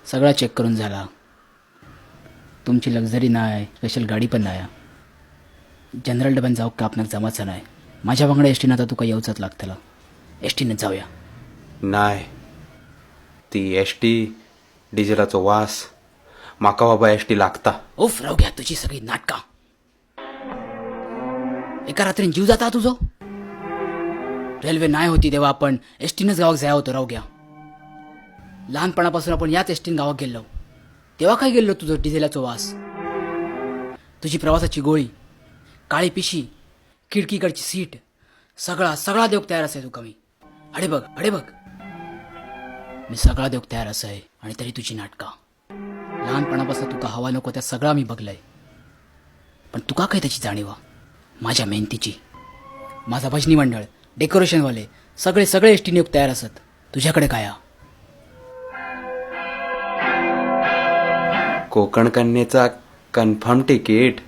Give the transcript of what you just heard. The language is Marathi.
सगळा चेक करून झाला. तुमची लक्झरी नाही, स्पेशल गाडी पण नाही. जनरल डब्यान जाऊ का आपणाक जमाचं नाही. माझ्या वांगडा एस टीनं आता तुका येऊचंच लागतला. एस टीनं जाऊया. नाही, ती एस टी डिझेलाचो वास माका बाबा एस टी लागता. उफ राहू घ्या तुझी सगळी नाटका. एका रात्रीन जीव जाता तुझो. रेल्वे नाही होती तेव्हा आपण एस टीनंच गावात जाया होतो. राहू घ्या. लहानपणापासून आपण याच एस टीन गावात गेलो. तेव्हा काय गेलो तुझं डिझेलाचो वास, तुझी प्रवासाची गोळी, काळी पिशी, खिडकीकडची सीट, सगळा सगळा देऊक तयार असे तुका मी. अडे बघ मी सगळा देऊक तयार असाय. आणि तरी तुझी नाटका. लहानपणापासून तुका हवा नको त्या सगळा मी बघलंय. पण तुका काय त्याची जाणीवा. माझ्या मेहनतीची. माझा भजनी मंडळ, डेकोरेशनवाले सगळे एस टी नियुक्त तयार असत. तुझ्याकडे काय? कोकण कन्येचा कन्फर्म तिकीट.